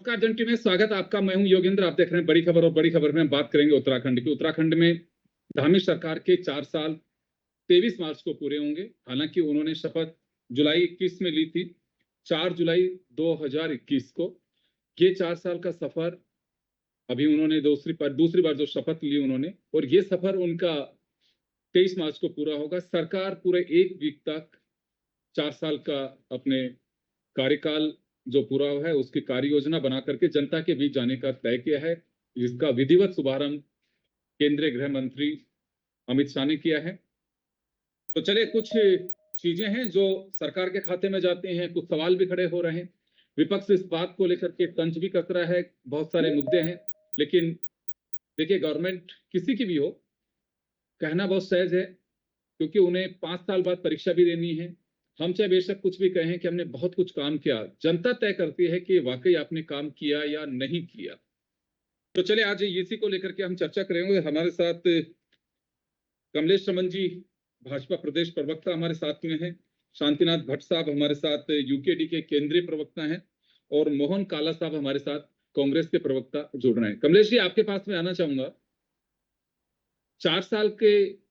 नमस्कार जन टीम में स्वागत है आपका। मैं हूं योगेंद्र। आप देख रहे हैं बड़ी खबर और बड़ी खबर में हम बात करेंगे उत्तराखंड की। उत्तराखंड में धामी सरकार के 4 साल 23 मार्च को पूरे होंगे। हालांकि उन्होंने शपथ जुलाई 21 में ली थी, 4 जुलाई 2021 को। ये 4 साल का सफर अभी उन्होंने दूसरी बार जो शपथ ली उन्होंने, और ये सफर उनका 23 मार्च को पूरा होगा। सरकार पूरे 1 वीक तक 4 साल का अपने कार्यकाल जो पूरा हुआ है उसकी कार्य योजना बना करके जनता के बीच जाने का तय किया है। इसका विधिवत शुभारंभ केंद्रीय गृह मंत्री अमित शाह ने किया है। तो चलिए, कुछ चीजें हैं जो सरकार के खाते में जाती हैं, कुछ सवाल भी खड़े हो रहे हैं। विपक्ष इस बात को लेकर के तंज भी कस रहा है, बहुत सारे मुद्दे हैं। लेकिन देखिए, गवर्नमेंट किसी की भी हो, कहना बहुत सहज है, क्योंकि उन्हें 5 साल बाद परीक्षा भी देनी है। हम चाहे बेशक कुछ भी कहें कि हमने बहुत कुछ काम किया, जनता तय करती है कि वाकई आपने काम किया या नहीं किया। तो चले, आज इसी को लेकर के हम चर्चा करेंगे। हमारे साथ कमलेश रमन जी, भाजपा प्रदेश प्रवक्ता हमारे साथ में हैं। शांतिनाथ भट्ट साहब हमारे साथ यूकेडी के केंद्रीय प्रवक्ता हैं, और मोहन काला साहब हमारे साथ कांग्रेस के प्रवक्ता जुड़ रहे हैं। कमलेश जी, आपके पास में आना चाहूंगा। 4 साल के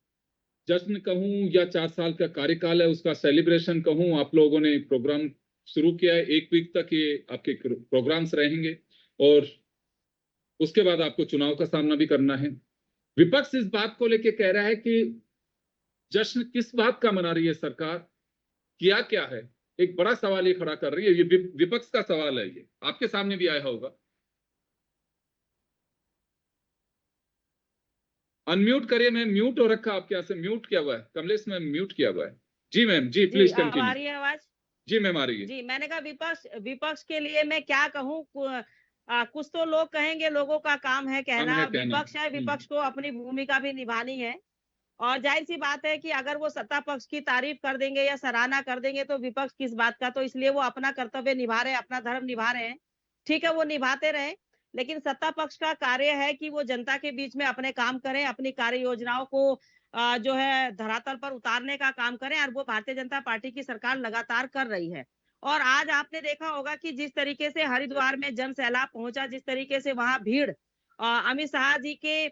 जश्न कहूं या 4 साल का कार्यकाल है उसका सेलिब्रेशन कहूं, आप लोगों ने प्रोग्राम शुरू किया है। 1 वीक तक ये आपके प्रोग्राम्स रहेंगे, और उसके बाद आपको चुनाव का सामना भी करना है। विपक्ष इस बात को लेकर कह रहा है कि जश्न किस बात का मना रही है सरकार, किया क्या है? एक बड़ा सवाल ये खड़ा कर रही है। ये विपक्ष का सवाल है, ये आपके सामने भी आया होगा। अनम्यूट करिए। मैं म्यूट हो रखा, आपके यहाँ से म्यूट किया हुआ है। कमलेश में म्यूट किया हुआ है। जी मैम, जी प्लीज कंटिन्यू। आ रही है आवाज? जी मैम, आ रही है। जी, मैंने कहा विपक्ष के लिए मैं क्या कहूँ। कुछ तो लोग कहेंगे, लोगों का काम है कहना। विपक्ष है, विपक्ष को अपनी भूमिका भी निभानी है। और जाहिर सी बात है कि अगर वो सत्ता पक्ष की तारीफ कर देंगे या सराहना कर देंगे तो विपक्ष किस बात का। तो इसलिए वो अपना कर्तव्य निभा रहे हैं, अपना धर्म निभा रहे हैं। ठीक है, वो निभाते रहे। लेकिन सत्ता पक्ष का कार्य है कि वो जनता के बीच में अपने काम करें, अपनी कार्य योजनाओं को जो है धरातल पर उतारने का काम करें, और वो भारतीय जनता पार्टी की सरकार लगातार कर रही है। और आज आपने देखा होगा कि जिस तरीके से हरिद्वार में जन सैलाब पहुंचा, जिस तरीके से वहां भीड़ अमित शाह जी के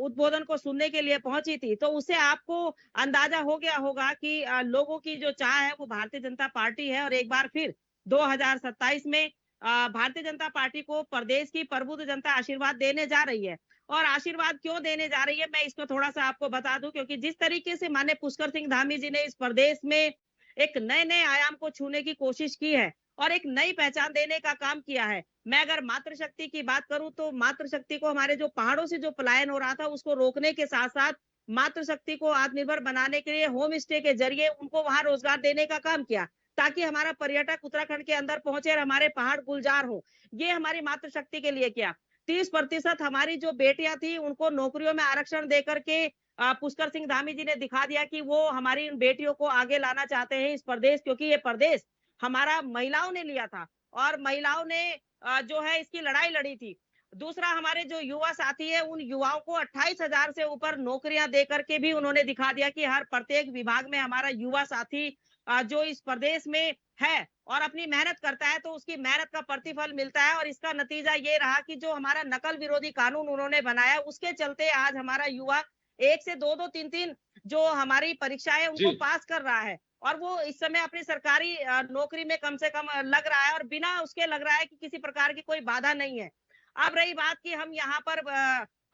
उद्बोधन को सुनने के लिए पहुंची थी, तो उससे आपको अंदाजा हो गया होगा कि लोगों की जो चाह है वो भारतीय जनता पार्टी है। और एक बार फिर 2027 में भारतीय जनता पार्टी को प्रदेश की प्रबुद्ध जनता आशीर्वाद देने जा रही है। और आशीर्वाद क्यों देने जा रही है, मैं इसको थोड़ा सा आपको बता दूं। क्योंकि जिस तरीके से माननीय पुष्कर सिंह धामी जी ने इस प्रदेश में एक नए नए आयाम को छूने की कोशिश की है और एक नई पहचान देने का काम किया है। मैं अगर मातृशक्ति की बात करूं तो मातृशक्ति को, हमारे जो पहाड़ों से जो पलायन हो रहा था उसको रोकने के साथ साथ मातृशक्ति को आत्मनिर्भर बनाने के लिए होम स्टे के जरिए उनको वहां रोजगार देने का काम किया, ताकि हमारा पर्यटक उत्तराखंड के अंदर पहुंचे और हमारे पहाड़ गुलजार हो। ये हमारी मातृशक्ति के लिए किया। 30% हमारी जो बेटियां थी उनको नौकरियों में आरक्षण दे करके पुष्कर सिंह धामी जी ने दिखा दिया कि वो हमारी इन बेटियों को आगे लाना चाहते हैं इस प्रदेश, क्योंकि ये प्रदेश हमारा महिलाओं ने लिया था और महिलाओं ने जो है इसकी लड़ाई लड़ी थी। दूसरा, हमारे जो युवा साथी है उन युवाओं को 28,000 से ऊपर नौकरियां दे करके भी उन्होंने दिखा दिया कि हर प्रत्येक विभाग में हमारा युवा साथी जो इस प्रदेश में है और अपनी मेहनत करता है तो उसकी मेहनत का प्रतिफल मिलता है। और इसका नतीजा ये रहा कि जो हमारा नकल विरोधी कानून उन्होंने बनाया उसके चलते आज हमारा युवा 1 से 2-2, 3-3 जो हमारी परीक्षाएं उनको पास कर रहा है, और वो इस समय अपनी सरकारी नौकरी में कम से कम लग रहा है, और बिना उसके लग रहा है कि किसी प्रकार की कोई बाधा नहीं है। अब रही बात कि हम यहाँ पर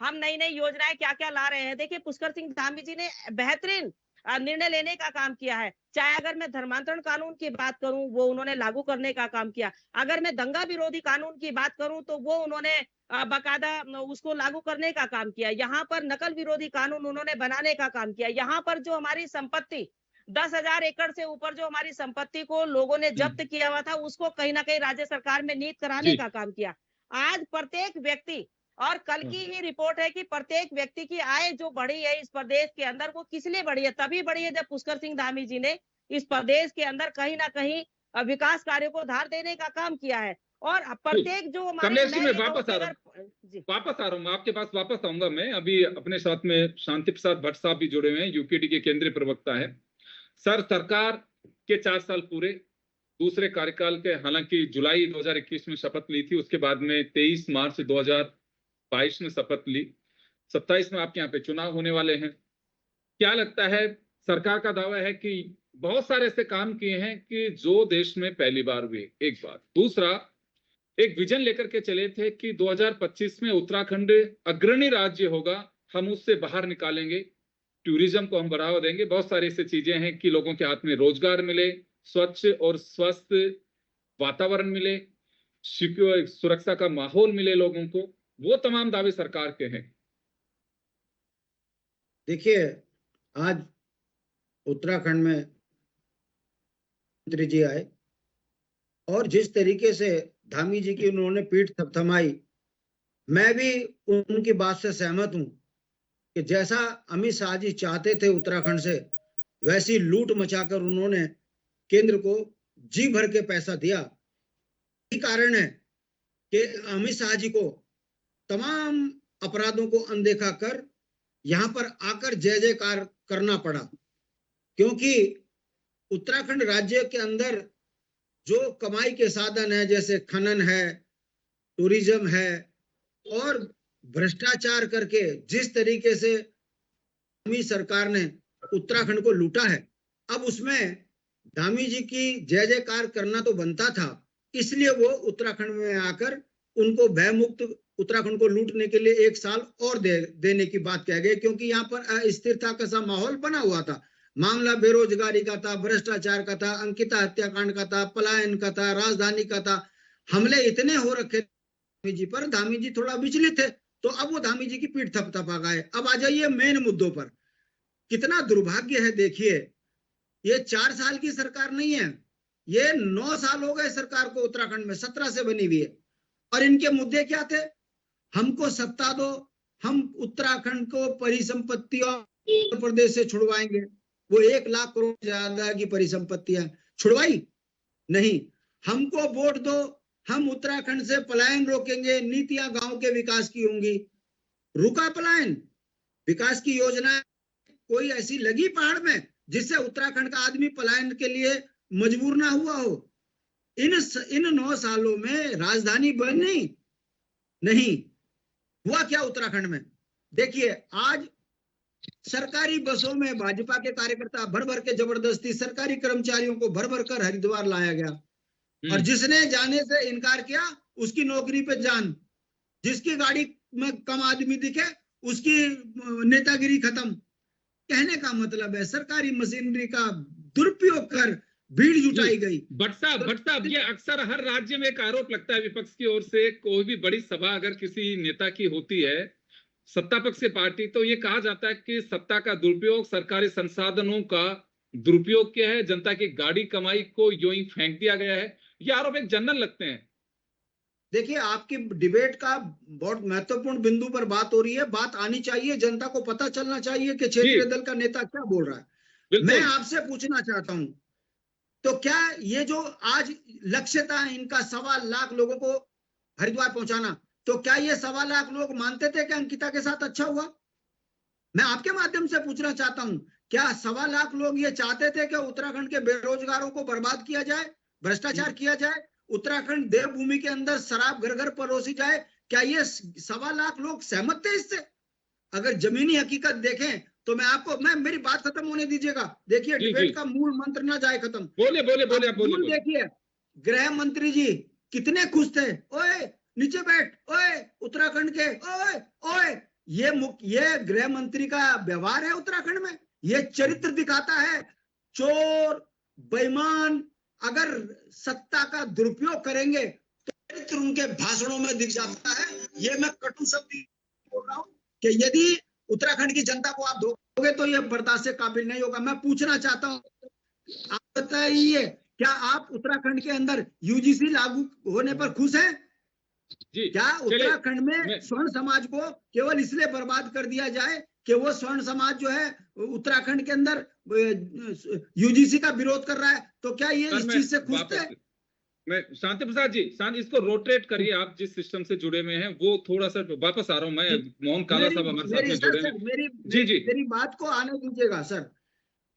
हम नई नई योजनाएं क्या क्या ला रहे हैं। देखिए, पुष्कर सिंह धामी जी ने बेहतरीन निर्णय लेने का काम किया है। चाहे अगर मैं धर्मांतरण कानून की बात करूं, वो उन्होंने लागू करने का काम किया। अगर मैं दंगा विरोधी कानून की बात करूं तो वो उन्होंने बाकायदा उसको लागू करने का काम किया। यहाँ पर नकल विरोधी कानून उन्होंने बनाने का काम किया। यहाँ पर जो हमारी संपत्ति 10,000 एकड़ से ऊपर जो हमारी संपत्ति को लोगों ने जब्त किया हुआ था उसको कहीं ना कहीं राज्य सरकार में नीत कराने का काम किया। आज प्रत्येक व्यक्ति, और कल की ही रिपोर्ट है कि प्रत्येक व्यक्ति की आय जो बढ़ी है इस प्रदेश के अंदर, वो किस लिए बढ़ी है? तभी बढ़ी है जब पुष्कर सिंह धामी जी ने इस प्रदेश के अंदर कहीं ना कहीं विकास कार्यों को धार देने का काम किया है। और प्रत्येक जो हमारे कमलेश जी, मैं वापस आ रहा हूँ, आपके पास वापस आऊंगा। मैं अभी अपने साथ में शांति प्रसाद भट्ट साहब भी जुड़े हुए हैं, यूकेडी के केंद्रीय प्रवक्ता है। सर, सरकार के 4 साल पूरे, दूसरे कार्यकाल के, हालांकि जुलाई 2021 में शपथ ली थी, उसके बाद में 23 मार्च 2022 में शपथ ली। 27 में आपके यहाँ पे चुनाव होने वाले हैं। क्या लगता है, सरकार का दावा है कि बहुत सारे ऐसे काम किए हैं कि जो देश में पहली बार हुए, एक बात। दूसरा, एक विजन लेकर के चले थे कि 2025 में उत्तराखंड अग्रणी राज्य होगा, हम उससे बाहर निकालेंगे, टूरिज्म को हम बढ़ावा देंगे। बहुत सारी ऐसी चीजें हैं कि लोगों के हाथ में रोजगार मिले, स्वच्छ और स्वस्थ वातावरण मिले, सुरक्षा का माहौल मिले लोगों को। वो तमाम दावे सरकार के हैं। देखिए, आज उत्तराखंड में मंत्री जी आए और जिस तरीके से धामी जी की उन्होंने पीठ थपथमाई, मैं भी उनकी बात से सहमत हूं कि जैसा अमित शाह जी चाहते थे उत्तराखंड से, वैसी लूट मचाकर उन्होंने केंद्र को जी भर के पैसा दिया। यही कारण है कि अमित शाह जी को तमाम अपराधों को अनदेखा कर यहां पर आकर जय जयकार करना पड़ा, क्योंकि उत्तराखंड राज्य के अंदर जो कमाई के साधन है, जैसे खनन है, टूरिज्म है, और भ्रष्टाचार करके जिस तरीके से सरकार ने उत्तराखंड को लूटा है, अब उसमें धामी जी की जय जयकार करना तो बनता था। इसलिए वो उत्तराखंड में आकर उनको भयमुक्त उत्तराखंड को लूटने के लिए 1 साल और देने की बात कह गए, क्योंकि यहाँ पर अस्थिरता का सा माहौल बना हुआ था। मामला बेरोजगारी का था, भ्रष्टाचार का था, अंकिता हत्याकांड का था, पलायन का था, राजधानी का था। हमले इतने हो रखे धामी जी पर, धामी जी थोड़ा विचलित थे, तो अब वो धामी जी की पीठ थपथपा गए। अब आ जाइए मेन मुद्दों पर। कितना दुर्भाग्य है, देखिए, ये 4 साल की सरकार नहीं है, ये 9 साल हो गए सरकार को उत्तराखंड में, 17 से बनी हुई है। और इनके मुद्दे क्या थे? हमको सत्ता दो, हम उत्तराखंड को परिसंपत्तियों उत्तर प्रदेश से छुड़वाएंगे। वो 1 लाख करोड़ ज्यादा की परिसंपत्तियां छुड़वाई नहीं। हमको वोट दो, हम उत्तराखंड से पलायन रोकेंगे, नीतियां गांव के विकास की होंगी। रुका पलायन, विकास की योजना कोई ऐसी लगी पहाड़ में जिससे उत्तराखंड का आदमी पलायन के लिए मजबूर ना हुआ हो? इन 9 सालों में राजधानी बनी नहीं। हुआ क्या उत्तराखंड में? देखिए, आज सरकारी बसों में भाजपा के कार्यकर्ता भर भर के, जबरदस्ती सरकारी कर्मचारियों को भर भर कर हरिद्वार लाया गया, और जिसने जाने से इनकार किया उसकी नौकरी पे जान, जिसकी गाड़ी में कम आदमी दिखे उसकी नेतागिरी खत्म। कहने का मतलब है सरकारी मशीनरी का दुरुपयोग कर भीड़ जुटाई गई। भट्ट साहब, ये अक्सर हर राज्य में एक आरोप लगता है विपक्ष की ओर से। कोई भी बड़ी सभा अगर किसी नेता की होती है, सत्ता पक्ष की पार्टी, तो ये कहा जाता है कि सत्ता का दुरुपयोग, सरकारी संसाधनों का दुरुपयोग किया है, जनता की गाड़ी कमाई को यूं ही फेंक दिया गया है। ये आरोप एक जनरल लगते हैं। देखिए, आपकी डिबेट का बहुत महत्वपूर्ण बिंदु पर बात हो रही है। बात आनी चाहिए, जनता को पता चलना चाहिए कि क्षेत्रीय दल का नेता क्या बोल रहा है। मैं आपसे पूछना चाहता हूं, तो क्या ये जो आज लक्ष्य था इनका 1.25 लाख लोगों को हरिद्वार पहुंचाना, तो क्या ये 1.25 लाख लोग मानते थे कि अंकिता के साथ अच्छा हुआ? मैं आपके माध्यम से पूछना चाहता हूं, क्या 1.25 लाख लोग ये चाहते थे कि उत्तराखंड के बेरोजगारों को बर्बाद किया जाए, भ्रष्टाचार किया जाए, उत्तराखंड देवभूमि के अंदर शराब घर घर परोसी जाए? क्या ये 1.25 लाख लोग सहमत थे इससे? अगर जमीनी हकीकत देखें तो मैं आपको, मेरी बात खत्म होने दीजिएगा। देखिए, डिबेट का मूल मंत्र ना जाए खत्म। बोले। देखिए, गृह मंत्री जी कितने खुश थे। ओए नीचे बैठ, ओए उत्तराखंड के, ओए ये गृह मंत्री का व्यवहार है उत्तराखंड में। ये चरित्र दिखाता है। चोर बेईमान अगर सत्ता का दुरुपयोग करेंगे तो चरित्र उनके भाषणों में दिख जाता है। ये मैं कटु शब्द बोल रहा हूं कि यदि उत्तराखंड की जनता को आप दोगे तो ये बर्दाश्त से काबिल नहीं होगा। मैं पूछना चाहता हूं, आप बताइए, क्या आप उत्तराखंड के अंदर यूजीसी लागू होने पर खुश हैं? क्या उत्तराखंड में स्वर्ण समाज को केवल इसलिए बर्बाद कर दिया जाए कि वो स्वर्ण समाज जो है उत्तराखंड के अंदर यूजीसी का विरोध कर रहा है, तो क्या ये इस चीज से खुश थे? मैं शांति प्रसाद जी, इसको रोटेट करिए। आप जिस सिस्टम से जुड़े हुए हैं वो थोड़ा सा वापस आ रहा हूं मैं। मोहन काला साहब हमारे साथ में जुड़े हैं। मेरी बात को आने दीजिएगा सर।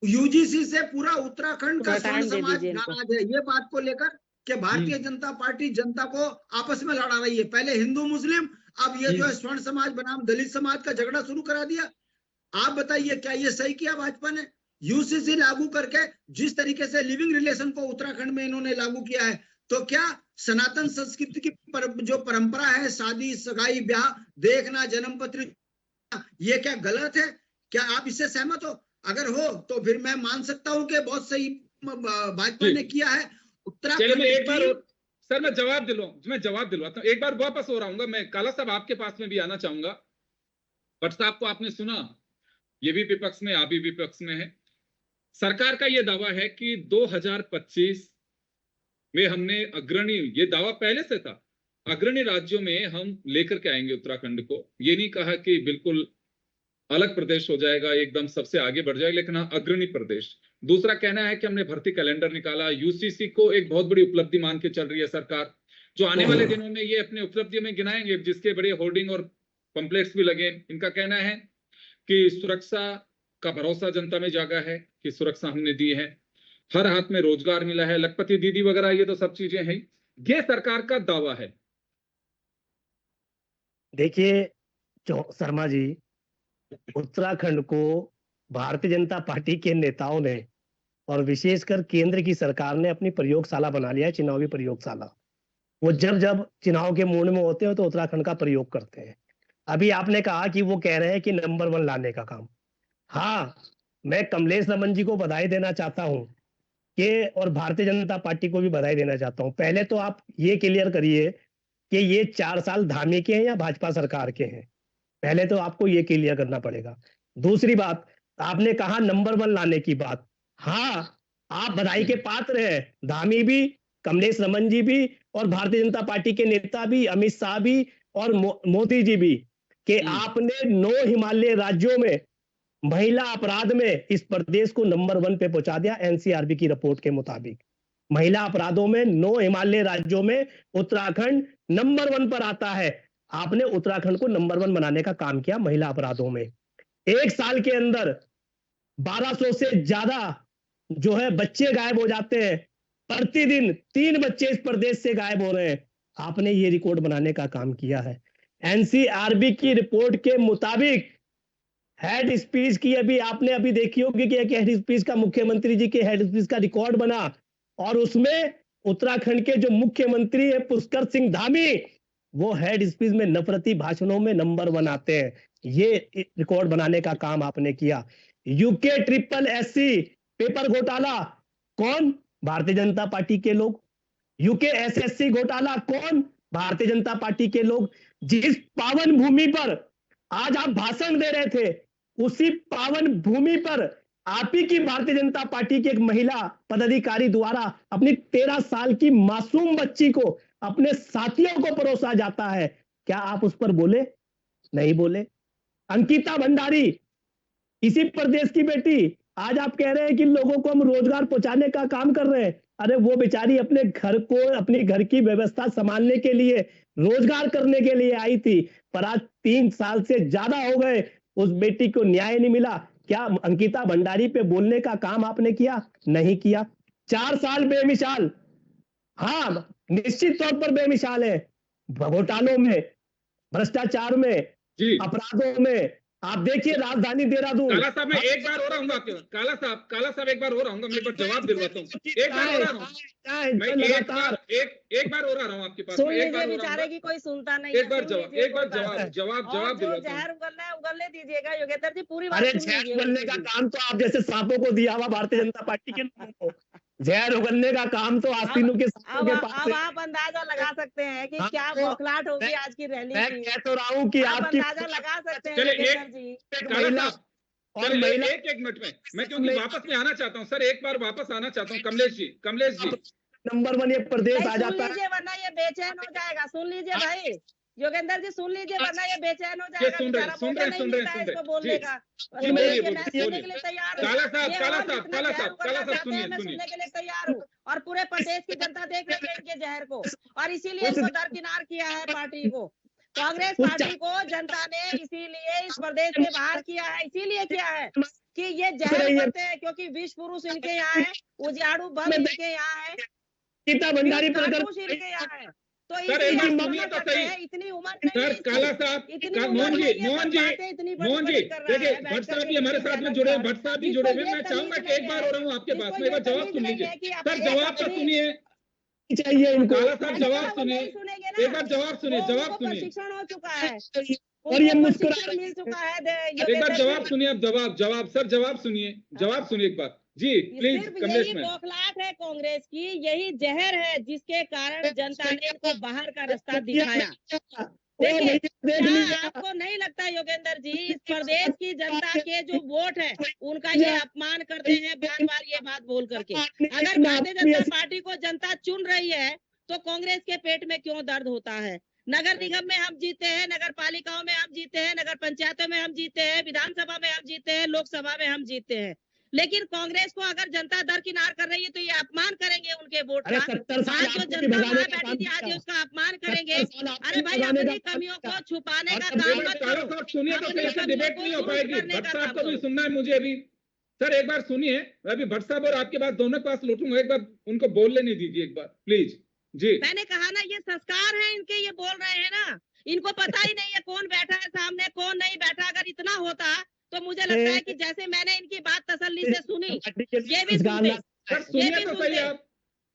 यूजीसी से पूरा उत्तराखंड का स्वर्ण दे समाज दीजिए इनको। नाराज है ये बात को लेकर कि भारतीय जनता पार्टी जनता को आपस में लड़ा रही है। पहले हिंदू मुस्लिम, अब ये जो है स्वर्ण समाज बनाम दलित समाज का झगड़ा शुरू करा दिया। आप बताइए क्या ये सही किया भाजपा ने? यूसीसी लागू करके जिस तरीके से लिविंग रिलेशन को उत्तराखंड में इन्होंने लागू किया है, तो क्या सनातन संस्कृति की जो परंपरा है, शादी सगाई ब्याह देखना, जन्म पत्र, ये क्या गलत है? क्या आप इससे सहमत हो? अगर हो तो फिर मैं मान सकता हूं कि बहुत सही भाजपा ने किया है। उत्तराखंड में एक बार सर मैं जवाब दिलवाता हूँ। एक बार वापस हो रहा हूँ, मैं काला साहब आपके पास में भी आना चाहूंगा। भट्ट साहब को आपने सुना, ये भी विपक्ष में, आप भी विपक्ष में है। सरकार का ये दावा है कि 2025 में हमने अग्रणी, ये दावा पहले से था, अग्रणी राज्यों में हम लेकर के आएंगे उत्तराखंड को। ये नहीं कहा कि बिल्कुल अलग प्रदेश हो जाएगा, एकदम सबसे आगे बढ़ जाएगा, लेकिन हाँ अग्रणी प्रदेश। दूसरा कहना है कि हमने भर्ती कैलेंडर निकाला। यूसीसी को एक बहुत बड़ी उपलब्धि मान के चल रही है सरकार, जो आने वाले दिनों में ये अपने उपलब्धियों में गिनाएंगे, जिसके बड़े होर्डिंग और पंपलेट्स भी लगे। इनका कहना है कि सुरक्षा का भरोसा जनता में जागा है, कि सुरक्षा हमने दी है, हर हाथ में रोजगार मिला है, लखपति दीदी वगैरह, ये तो सब चीजें हैं। ये सरकार का दावा है। देखिए शर्मा जी, उत्तराखंड को भारतीय जनता पार्टी के नेताओं ने और विशेषकर केंद्र की सरकार ने अपनी प्रयोगशाला बना लिया है, चुनावी प्रयोगशाला। वो जब जब चुनाव के मूड में होते हैं तो उत्तराखंड का प्रयोग करते हैं। अभी आपने कहा कि वो कह रहे हैं कि नंबर 1 लाने का काम। हाँ, मैं कमलेश रमन जी को बधाई देना चाहता हूं कि, और भारतीय जनता पार्टी को भी बधाई देना चाहता हूं। पहले तो आप ये क्लियर करिए कि ये 4 साल धामी के हैं या भाजपा सरकार के हैं। पहले तो आपको ये क्लियर करना पड़ेगा। दूसरी बात, आपने कहा नंबर 1 लाने की बात। हाँ, आप बधाई के पात्र हैं, धामी भी, कमलेश रमन जी भी, और भारतीय जनता पार्टी के नेता भी, अमित शाह भी और मोदी जी भी, कि आपने 9 हिमालय राज्यों में महिला अपराध में इस प्रदेश को नंबर 1 पे पहुंचा दिया। एनसीआरबी की रिपोर्ट के मुताबिक महिला अपराधों में 9 हिमालय राज्यों में उत्तराखंड नंबर 1 पर आता है। आपने उत्तराखंड को नंबर 1 बनाने का काम किया महिला अपराधों में। 1 साल के अंदर 1200 से ज्यादा जो है बच्चे गायब हो जाते हैं। प्रतिदिन 3 बच्चे इस प्रदेश से गायब हो रहे हैं। आपने ये रिकॉर्ड बनाने का काम किया है। एनसीआरबी की रिपोर्ट के मुताबिक हेड स्पीच की आपने देखी होगी कि एक हेड स्पीच का, मुख्यमंत्री जी के हेड स्पीच का रिकॉर्ड बना, और उसमें उत्तराखंड के जो मुख्यमंत्री है पुष्कर सिंह धामी, वो हेड स्पीच में नफरती भाषणों में नंबर 1 आते हैं। ये रिकॉर्ड बनाने का काम आपने किया। यूके SSC पेपर घोटाला, कौन? भारतीय जनता पार्टी के लोग। यूके SSC घोटाला, कौन? भारतीय जनता पार्टी के लोग। जिस पावन भूमि पर आज आप भाषण दे रहे थे, उसी पावन भूमि पर आप ही की भारतीय जनता पार्टी की एक महिला पदाधिकारी द्वारा अपनी 13 साल की मासूम बच्ची को अपने साथियों को परोसा जाता है। क्या आप उस पर बोले? नहीं बोले। अंकिता भंडारी, इसी प्रदेश की बेटी, आज आप कह रहे हैं कि लोगों को हम रोजगार पहुंचाने का काम कर रहे हैं। अरे वो बेचारी अपने घर को, अपनी घर की व्यवस्था संभालने के लिए, रोजगार करने के लिए आई थी, पर आज 3 साल से ज्यादा हो गए, उस बेटी को न्याय नहीं मिला। क्या अंकिता भंडारी पे बोलने का काम आपने किया? नहीं किया। 4 साल बेमिसाल, हाँ निश्चित तौर पर बेमिसाल है, घोटालों में, भ्रष्टाचार में, अपराधों में। आप देखिए राजधानी देहरादून। काला साहब मैं एक बार हो रहा हूँ आपके, काला साहब एक बार हो रहा हूँ, मैं एक बार जवाब दिलवाता हूँ। एक बार हो रहा हूँ आपके पास। सुन लीजिए, बेचारे की कोई सुनता नहीं। एक बार जवाब जहर उगलने दीजिएगा योगेंद्र जी, पूरी बात। अरे जहर उगलने का काम तो आप जैसे सांपों को दिया हुआ भारतीय जनता पार्टी के लोगों को। जहर उगलने का काम तो आस्तीनों के सांपों के पास। अब आप अंदाजा लगा सकते हैं कि क्या बौखलाहट होगी आज की रैली की। मैं कह तो रहा हूँ कि आपकी अंदाजा लगा सकते हैं। चलिए जी और एक मिनट में मैं क्योंकि वापस में आना चाहता हूँ सर, एक बार वापस आना चाहता हूँ। कमलेश जी नंबर 1 ये प्रदेश आ जाता है, वरना ये बेचैन हो जाएगा। सुन लीजिए भाई योगेंद्र जी, सुन लीजिए, वरना ये बेचैन हो जाएगा। सुन रहे इसको बोलने का सुनिए सुनने के लिए तैयार हूँ। सुनने के लिए तैयार हूँ, और पूरे प्रदेश की जनता देख रही है इनके जहर को, और इसीलिए इनको दरकिनार किया है पार्टी को। कांग्रेस पार्टी को जनता ने इसीलिए इस प्रदेश से बाहर किया है, इसीलिए किया है कि ये जहर करते हैं, क्योंकि विष पुरुष इनके यहाँ है, उजाड़ू बल इनके यहाँ है, गीता भंडारी कारतूस इनके यहाँ है। तो सर, इसलिए एक आप बार समझ सुनिए तो सकते सही। हैं, इतनी उम्र नहीं सर है काला इसकी, साहब, इतनी उम्र मोहन नहीं जी, है, मोहन पर जी, बातें इतनी बड़ी मोहन जी, बड़ी कर रहा देखिए है, बैठ भट्ट साहब करके भी हमारे किसी साथ में चैनल जुड़े, पर। भट्ट साहब भी जिसको जुड़े हुए, ये मैं चाहूंगा तमीज कि एक नहीं बार है, हो रहा हूँ आपके जिसको पास में, एक ये बार जवाब तमीज सुन नहीं लीजिए। है कि सर एक जवाब तो अपनी, सुनिए, चाहिए इनको। काला साहब मैंने जवाब कहा वो सुनिए, नहीं सुनेंगे एक ना, बार जवाब सुनिए, वो जवाब उनको सुनिए, प्रशिक्षण हो चुका है, और ये उनको मुस्कुरा प्रशिक्षण मिल चुका है एक बार योगेंद्र जवाब जी। सुनिए, अब जवाब जवाब सर जवाब सुनिए, जवाब सुनिए एक बार जी, प्लीज सिर्फ कमलेश यही में। बौखलाहट है कांग्रेस की, यही जहर है जिसके कारण जनता ने इनको बाहर का रास्ता दिखाया। देखिए, क्या आपको नहीं लगता योगेंद्र जी, इस प्रदेश की जनता के जो वोट है उनका ये अपमान करते हैं बार बार ये बात बोल करके। अगर भारतीय जनता पार्टी को जनता चुन रही है तो कांग्रेस के पेट में क्यों दर्द होता है? नगर निगम में हम जीते हैं, नगर पालिकाओं में हम जीते हैं, नगर पंचायतों में हम जीते हैं, विधानसभा में हम जीते हैं, लोकसभा में हम जीते हैं, लेकिन कांग्रेस को अगर जनता दरकिनार कर रही है तो ये अपमान करेंगे उनके वोट का। आज जो जनता वहां बैठी थी आज ये उसका अपमान करेंगे। अरे भाई, अपनी कमियों को छुपाने का काम मत करो, सुनिए तो अपनी फिर कमियों डिबेट को नहीं हो दूर पाएगी। करने भट्ट का साहब काम को भी करो। सुनना है मुझे अभी। सर एक बार सुनिए, अभी भट्ट साहब और आपके पास दोनों के पास लौटूंगा, एक बार उनको बोलने नहीं दीजिए एक बार प्लीज जी। मैंने कहा ना, ये संस्कार है इनके, ये बोल रहे हैं ना, इनको पता ही नहीं है कौन बैठा है सामने कौन नहीं बैठा। अगर इतना होता तो मुझे लगता है कि जैसे मैंने इनकी बात तसल्ली से सुनी, ये भी सुनते, सर ये सुनिए भी तो सही सुनते। आप।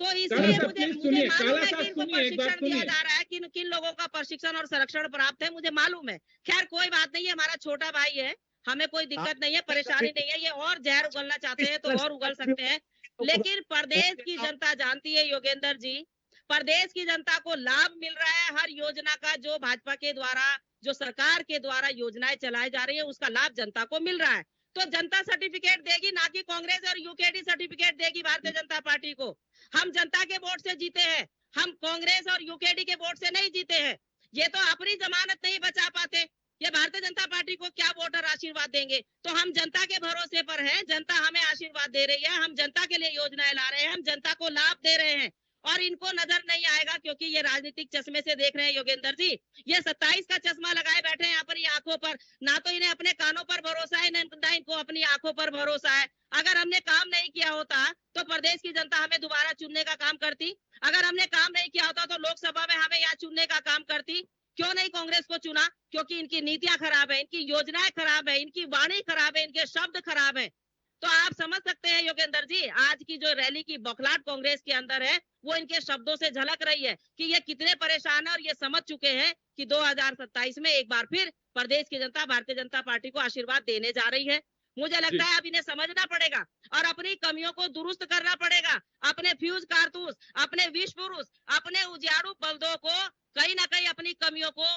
तो इसलिए काला साहब मुझे प्लीज मुझे सुनिए, मालूम काला है कि साहब इनको सुनिए, एक बार प्रशिक्षण दिया सुनिए। जा रहा है, किन किन लोगों का प्रशिक्षण और संरक्षण प्राप्त है, मुझे मालूम है। खैर कोई बात नहीं है, हमारा छोटा भाई है, हमें कोई दिक्कत नहीं है, परेशानी नहीं है। ये और जहर उगलना चाहते हैं तो और उगल सकते हैं, लेकिन प्रदेश की जनता जानती है योगेंद्र जी, प्रदेश की जनता को लाभ मिल रहा है हर योजना का, जो भाजपा के द्वारा, जो सरकार के द्वारा योजनाएं चलाई जा रही है उसका लाभ जनता को मिल रहा है। तो जनता सर्टिफिकेट देगी, ना कि कांग्रेस और यूकेडी सर्टिफिकेट देगी भारतीय जनता पार्टी को। हम जनता के वोट से जीते हैं, हम कांग्रेस और यूकेडी के वोट से नहीं जीते हैं। ये तो अपनी जमानत नहीं बचा पाते, ये भारतीय जनता पार्टी को क्या वोटर आशीर्वाद देंगे? तो हम जनता के भरोसे पर हैं, जनता हमें आशीर्वाद दे रही है, हम जनता के लिए योजनाएं ला रहे हैं, हम जनता को लाभ दे रहे हैं, और इनको नजर नहीं आएगा क्योंकि ये राजनीतिक चश्मे से देख रहे हैं योगेंद्र जी। ये 27 का चश्मा लगाए बैठे हैं यहाँ पर, ये आंखों पर, ना तो इन्हें अपने कानों पर भरोसा है, ना इनको अपनी आंखों पर भरोसा है। अगर हमने काम नहीं किया होता तो प्रदेश की जनता हमें दोबारा चुनने का काम करती, अगर हमने काम नहीं किया होता तो लोकसभा में हमें यहाँ चुनने का काम करती। क्यों नहीं कांग्रेस को चुना? क्योंकि इनकी नीतियां खराब है, इनकी योजनाएं खराब है, इनकी वाणी खराब है, इनके शब्द खराब है। तो आप समझ सकते हैं योगेंद्र जी, आज की जो रैली की बौखलाहट कांग्रेस के अंदर है वो इनके शब्दों से झलक रही है कि ये कितने परेशान है, और ये समझ चुके हैं कि 2027 में एक बार फिर प्रदेश की जनता भारतीय जनता पार्टी को आशीर्वाद देने जा रही है। मुझे लगता है अब इन्हें समझना पड़ेगा और अपनी कमियों को दुरुस्त करना पड़ेगा। अपने फ्यूज कारतूस, अपने विष पुरुष, अपने उजाड़ू बल्दों को कहीं ना कहीं अपनी कमियों को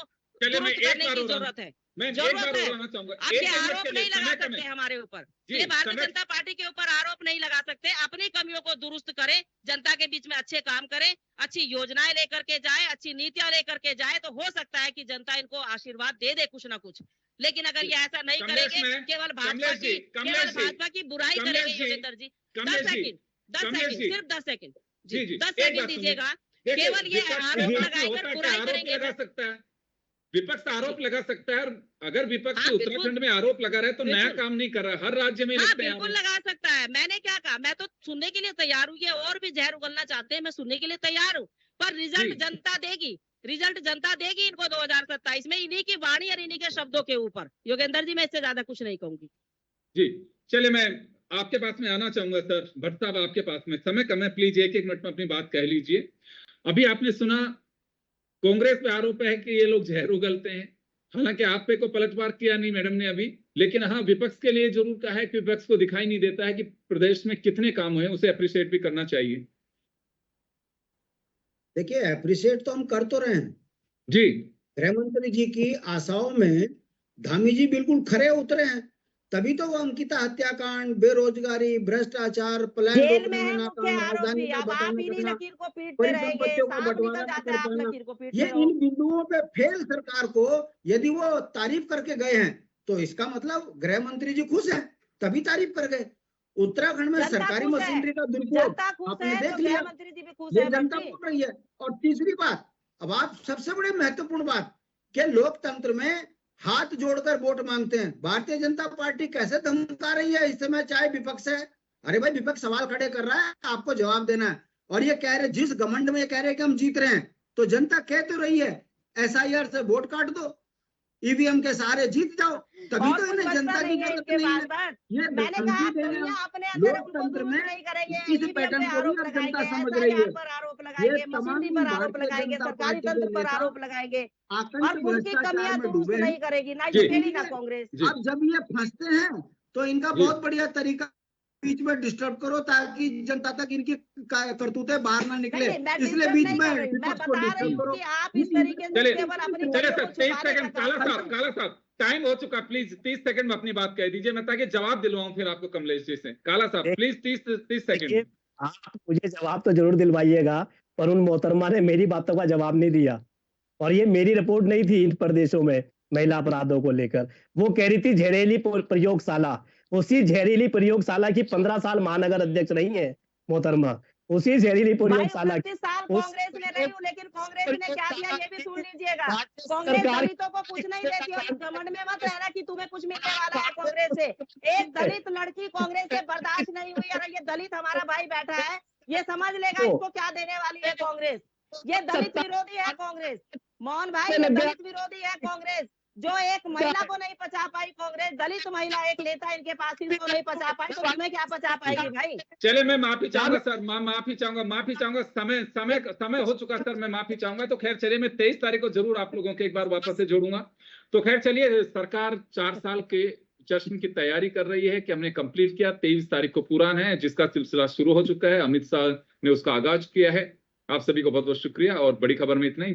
दुरुस्त करने की जरूरत है। मैं जरूरत है। चाहूंगा, अब ये आरोप नहीं लगा सकते हमारे ऊपर, ये भारतीय समय- जनता पार्टी के ऊपर आरोप नहीं लगा सकते। अपनी कमियों को दुरुस्त करें, जनता के बीच में अच्छे काम करें, अच्छी योजनाएं लेकर के जाए, अच्छी नीतियां लेकर के जाए, तो हो सकता है कि जनता इनको आशीर्वाद दे दे कुछ ना कुछ। लेकिन अगर ये ऐसा नहीं करेंगे, केवल भाजपा की बुराई करेंगे योगेंद्र जी। 10 सेकंड, 10 सेकंड, सिर्फ 10 सेकंड जी, 10 सेकंड दीजिएगा। केवल ये आरोप लगाकर बुराई करेंगे। लगा सकता है, विपक्ष आरोप लगा सकता है, और अगर विपक्ष हाँ, उत्तराखंड में आरोप लगा रहा है तो नया काम नहीं कर रहा, हर राज्य में हाँ, लगते हैं बिल्कुल लगा सकता है। मैंने क्या कहा, मैं तो सुनने के लिए तैयार हूँ, ये और भी जहर उगलना चाहते हैं, मैं सुनने के लिए तैयार हूँ, पर रिजल्ट जनता देगी, रिजल्ट जनता देगी इनको 2027 में, इन्हीं की वाणी और इन्हीं के शब्दों के ऊपर। योगेंद्र जी, मैं इससे ज्यादा कुछ नहीं कहूंगी। जी चलिए, मैं आपके पास में आना चाहूंगा सर भट्ट साहब, आपके पास में समय कम है, प्लीज एक मिनट में अपनी बात कह लीजिए। अभी आपने सुना कांग्रेस पे आरोप है कि ये लोग जहर उगलते हैं, हालांकि आप पे को पलटवार किया नहीं मैडम ने अभी, लेकिन हाँ विपक्ष के लिए जरूर कहा है कि विपक्ष को दिखाई नहीं देता है कि प्रदेश में कितने काम हुए, उसे अप्रिशिएट भी करना चाहिए। देखिए, अप्रिशिएट तो हम कर तो रहे हैं जी। गृह मंत्री जी की आशाओं में धामी जी बिल्कुल खरे उतरे हैं, तभी तो वो अंकिता हत्याकांड, बेरोजगारी, भ्रष्टाचार, पलायन जेल रोकने में में है नाकाम, मुख्य राजधानी आरोपी, में अब आप बटाना इन्हीं करना, लकीर को पीटते रहेंगे, परिसंपत्तियों का सांप बंटवारा निकल न जाता कर है, आप पाना, लकीर को ये पीटते रहो। इन बिंदुओं पे फेल सरकार को यदि वो तारीफ करके गए हैं तो इसका मतलब गृह मंत्री जी खुश हैं, तभी तारीफ कर गए। उत्तराखंड में जनता सरकारी खुश है, मशीनरी का दुरुपयोग जनता खुश आपने है देख तो लिया, गृह मंत्री जी भी खुश ये है। जनता बच्ची, बोल रही है। और तीसरी बात, अब आप सबसे बड़ी महत्वपूर्ण बात कि लोकतंत्र में हाथ जोड़कर वोट मांगते हैं। भारतीय जनता पार्टी कैसे धमका रही है इस समय, चाहे विपक्ष है। अरे भाई, विपक्ष सवाल खड़े कर रहा है, आपको जवाब देना है। और ये कह रहे, जिस घमंड में ये कह रहे हैं कि हम जीत रहे हैं, तो जनता कह तो रही है SIR से वोट काट दो, EVM के सहारे जीत जाओ, तभी और तो कुछ इन्हें बचता जनता की नहीं है जरूरत इनके नहीं है। पास। ये मैंने कहा धमकी देने दुनिया अपने अंदर है, उनको लोकतंत्र दुरुस्त में नहीं करेंगे, इस EVM पैटर्न पे को भी आरोप अब जनता लगाएंगे, समझ रही SIR है। पर आरोप ये लगाएंगे, तमाम मशीनरी पर आरोप भारतीय लगाएंगे, जनता सरकारी पार्टी तंत्र के पर नेता आरोप लगाएंगे, और आतंक खुद की भ्रष्टाचार कमियां में दुरुस्त डूबे नहीं हैं। करेगी, ना जी। झुकेगी ना कांग्रेस। जी अब जब ये फंसते हैं तो इनका जी। बहुत बढ़िया तरीका, बीच में डिस्टर्ब करो ताकि जनता तक इनकी करतूतें बाहर ना निकले, नहीं, मैं इसलिए डिस्टर्ब बीच नहीं में कर रही हूँ, मैं विपक्ष को बता रही डिस्टर्ब हूँ करो। कि आप इस तरीके से चले केवल अपनी चले गलतियों सर, को 23 छुपाने का सेकंड, काम करते हैं। काला साहब टाइम हो चुका, प्लीज 30 सेकंड में अपनी बात कह दीजिए, मैं ताकि जवाब दिलवाऊं फिर आपको कमलेश जी से। काला साहब प्लीज 30 देखिए, सेकंड। आप मुझे जवाब तो जरूर दिलवाइएगा, पर उन मोहतरमा ने मेरी बातों का जवाब नहीं दिया। और ये मेरी रिपोर्ट नहीं थी इन प्रदेशों में महिला अपराधों को लेकर। वो कह रही थी झेरेली प्रयोगशाला, उसी झेरीली प्रयोगशाला की 15 साल महानगर अध्यक्ष रही है मोहतरमा, उसी झेरीली भाई प्रयोगशाला 29 साल कांग्रेस में रही हूँ, लेकिन कांग्रेस ने क्या दिया ये भी सुन लीजिएगा। कांग्रेस सरकार दलितों को कुछ नहीं देती, और घमंड में मत रहना कि तुम्हें कुछ मिलने वाला है कांग्रेस से। एक दलित लड़की कांग्रेस से बर्दाश्त नहीं हुई, और ये दलित हमारा भाई बैठा है, ये समझ लेगा इसको क्या देने वाली है कांग्रेस। ये दलित विरोधी है कांग्रेस, मोहन भाई, ये दलित विरोधी है कांग्रेस। जो एक महिला को नहीं पचा पाई कांग्रेस, दलित महिला एक नेता इनके पास इसको नहीं पचा पाई, तो तुम्हें क्या पचा पाएगी भाई। चले, मैं माफी चाहूंगा सर, माफी चाहूंगा, समय हो चुका सर, मैं माफी चाहूंगा। तो खैर चलिए, मैं 23 तारीख को जरूर आप लोगों के एक बार वापस से जोड़ूंगा। तो खैर चलिए, सरकार 4 साल के जश्न की तैयारी कर रही है कि हमने कंप्लीट किया, 23 तारीख को पूरा है, जिसका सिलसिला शुरू हो चुका है, अमित शाह ने उसका आगाज किया है। आप सभी को बहुत बहुत शुक्रिया, और बड़ी खबर में इतना ही।